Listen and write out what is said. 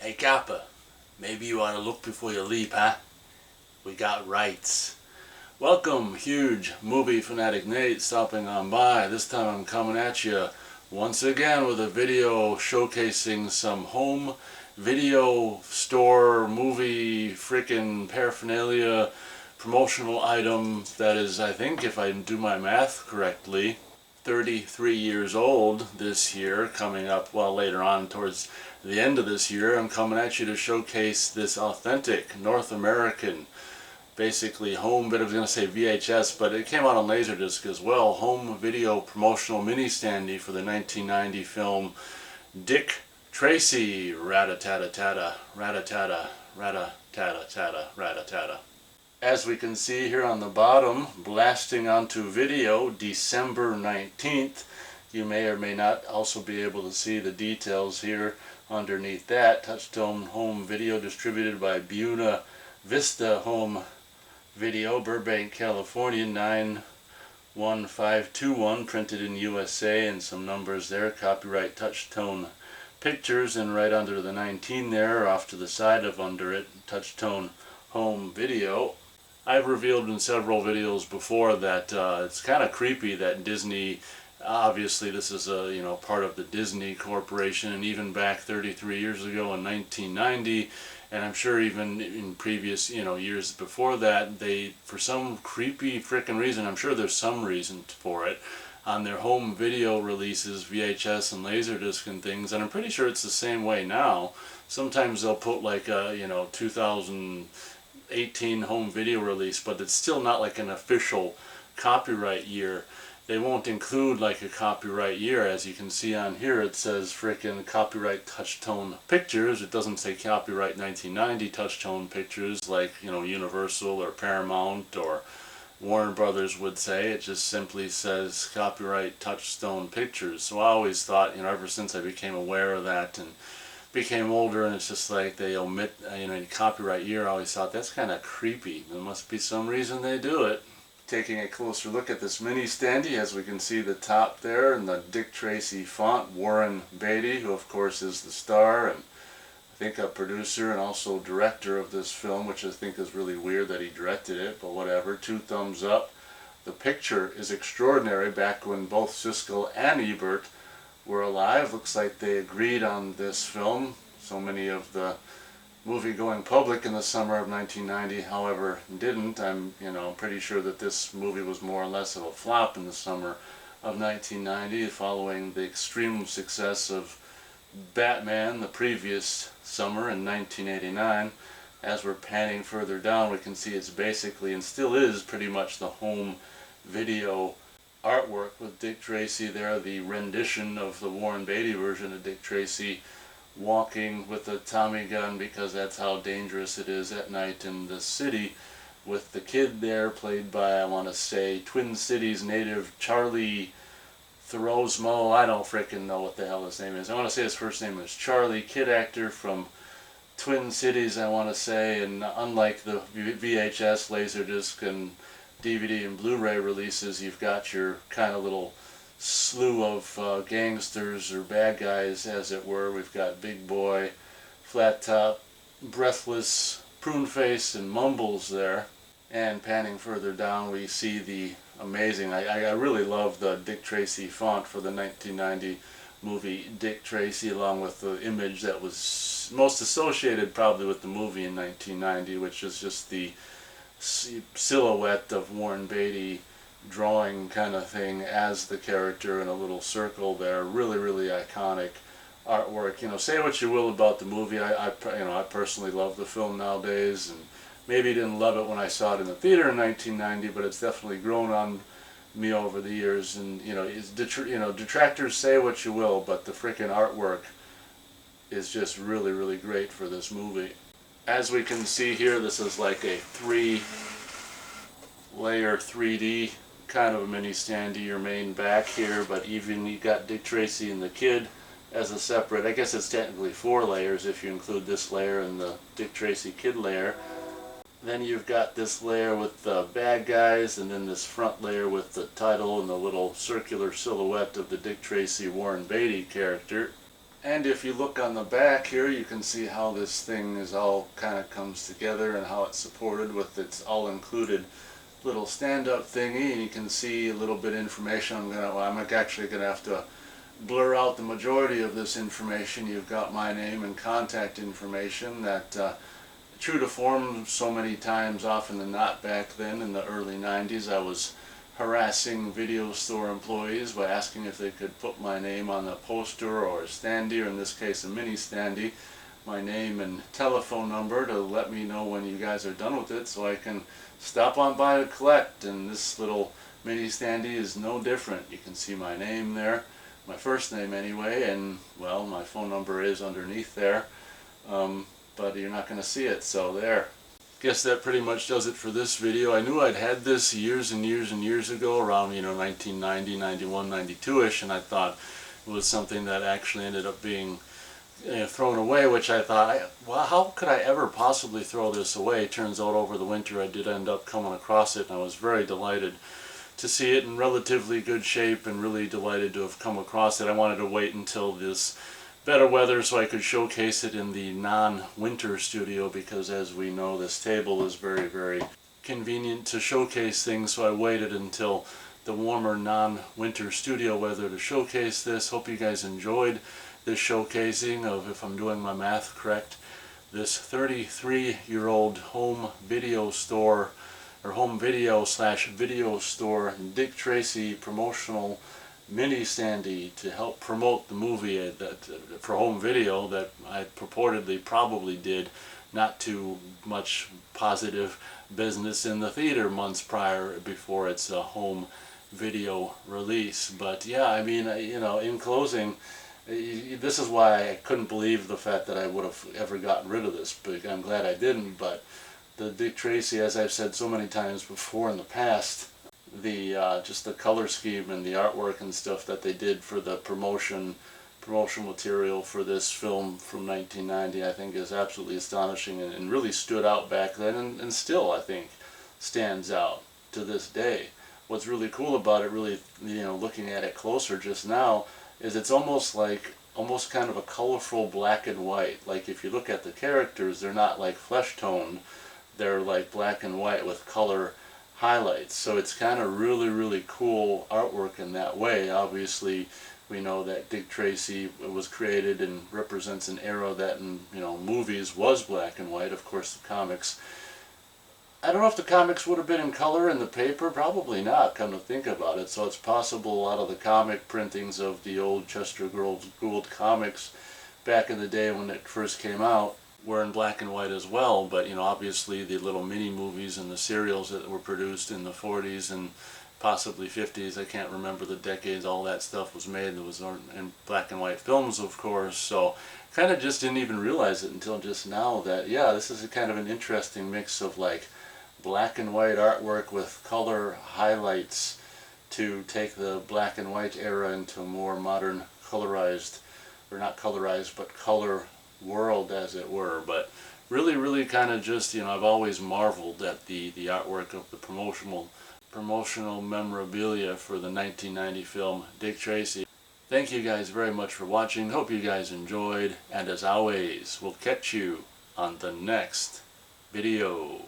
Hey Kappa, maybe you ought to look before you leap, huh? We got rights. Welcome, huge movie fanatic Nate stopping on by. This time I'm coming at you once again with a video showcasing some home video store movie freaking paraphernalia promotional item that is, I think, if I do my math correctly, 33 years old this year, coming up, well, later on towards the end of this year. I'm coming at you to showcase this authentic North American, basically home, but I was going to say VHS, but it came out on Laserdisc as well, home video promotional mini standee for the 1990 film Dick Tracy, rat-a-tat-a-tat-a, rat-a-tat-a, rat-a-tat-a-tat-a, rat-a-tat-a. As we can see here on the bottom, blasting onto video December 19th. You may or may not also be able to see the details here underneath that. Touchtone home video distributed by Buena Vista Home Video, Burbank, California, 91521, printed in USA, and some numbers there. Copyright Touchtone Pictures, and right under the 19 there, off to the side of under it, Touchtone Home Video. I've revealed in several videos before that it's kind of creepy that Disney, obviously this is a part of the Disney Corporation, and even back 33 years ago in 1990, and I'm sure even in previous years before that, they, for some creepy frickin' reason, I'm sure there's some reason for it, on their home video releases, VHS and Laserdisc and things, and I'm pretty sure it's the same way now. Sometimes they'll put like a 2018 home video release, but it's still not like an official copyright year. They won't include like a copyright year. As you can see on here, it says frickin' copyright Touchtone Pictures. It doesn't say copyright 1990 Touchtone Pictures like Universal or Paramount or Warner Brothers would say. It just simply says copyright Touchtone Pictures. So I always thought, ever since I became aware of that and became older, and it's just like they omit copyright year, I always thought that's kind of creepy. There must be some reason they do it. Taking a closer look at this mini standee, as we can see the top there and the Dick Tracy font, Warren Beatty, who of course is the star and I think a producer and also director of this film, which I think is really weird that he directed it, but whatever. 2 thumbs up. The picture is extraordinary. Back when both Siskel and Ebert were alive, looks like they agreed on this film. So many of the movie-going public in the summer of 1990, however, didn't. I'm pretty sure that this movie was more or less of a flop in the summer of 1990, following the extreme success of Batman the previous summer in 1989. As we're panning further down, we can see it's basically, and still is, pretty much the home video artwork with Dick Tracy there, the rendition of the Warren Beatty version of Dick Tracy walking with a Tommy gun, because that's how dangerous it is at night in the city, with the kid there played by, I want to say, Twin Cities native Charlie Throsmo. I don't frickin' know what the hell his name is. I want to say his first name is Charlie, kid actor from Twin Cities, I want to say, and unlike the VHS, Laserdisc, and DVD and Blu-ray releases, you've got your kind of little slew of gangsters or bad guys, as it were. We've got Big Boy, Flat Top, Breathless, Prune Face, and Mumbles there. And panning further down, we see the amazing, I really love the Dick Tracy font for the 1990 movie Dick Tracy, along with the image that was most associated probably with the movie in 1990, which is just the silhouette of Warren Beatty drawing kind of thing as the character in a little circle there. Really, really iconic artwork. Say what you will about the movie. I personally love the film nowadays, and maybe didn't love it when I saw it in the theater in 1990, but it's definitely grown on me over the years. And detractors say what you will, but the freaking artwork is just really, really great for this movie. As we can see here, this is like a 3-layer 3D kind of a mini standee, your main back here, but even you got Dick Tracy and the kid as a separate, I guess it's technically 4 layers if you include this layer and the Dick Tracy kid layer. Then you've got this layer with the bad guys, and then this front layer with the title and the little circular silhouette of the Dick Tracy Warren Beatty character. And if you look on the back here, you can see how this thing is all kind of comes together and how it's supported with its all-included little stand-up thingy. And you can see a little bit of information. I'm actually gonna have to blur out the majority of this information. You've got my name and contact information that true to form so many times often than not back then in the early 90s I was harassing video store employees by asking if they could put my name on a poster or a standee, or in this case a mini standee, my name and telephone number to let me know when you guys are done with it so I can stop on by to collect. And this little mini standee is no different. You can see my name there, my first name anyway, and well, my phone number is underneath there, but you're not going to see it, so there. Guess that pretty much does it for this video. I knew I'd had this years and years and years ago, around 1990, 91, 92ish, and I thought it was something that actually ended up being thrown away, which I thought, well, how could I ever possibly throw this away? Turns out over the winter I did end up coming across it, and I was very delighted to see it in relatively good shape and really delighted to have come across it. I wanted to wait until this better weather so I could showcase it in the non-winter studio, because as we know this table is very, very convenient to showcase things, so I waited until the warmer non-winter studio weather to showcase this. Hope you guys enjoyed this showcasing of, if I'm doing my math correct, this 33-year-old home video store, or home video / video store, Dick Tracy promotional mini standee to help promote the movie for home video that I purportedly probably did not too much positive business in the theater months prior before its home video release. But yeah, I mean, in closing, this is why I couldn't believe the fact that I would have ever gotten rid of this, but I'm glad I didn't. But the Dick Tracy, as I've said so many times before in the past, just the color scheme and the artwork and stuff that they did for the promotional material for this film from 1990, I think is absolutely astonishing and really stood out back then, and still I think stands out to this day. What's really cool about it, really, looking at it closer just now, is it's almost kind of a colorful black and white. Like if you look at the characters, they're not like flesh toned, they're like black and white with color highlights. So it's kind of really, really cool artwork in that way. Obviously we know that Dick Tracy was created and represents an era that in movies was black and white. Of course the comics, I don't know if the comics would have been in color in the paper, probably not, come to think about it. So it's possible a lot of the comic printings of the old Chester Gould comics back in the day when it first came out were in black and white as well. But obviously the little mini movies and the serials that were produced in the 40s and possibly 50s, I can't remember the decades all that stuff was made. There was in black and white films, of course, so kind of just didn't even realize it until just now that, yeah, this is a kind of an interesting mix of like black and white artwork with color highlights to take the black and white era into a more modern colorized, or not colorized, but color world, as it were. But really, really kind of just, I've always marveled at the artwork of the promotional memorabilia for the 1990 film Dick Tracy. Thank you guys very much for watching. Hope you guys enjoyed, and as always, we'll catch you on the next video.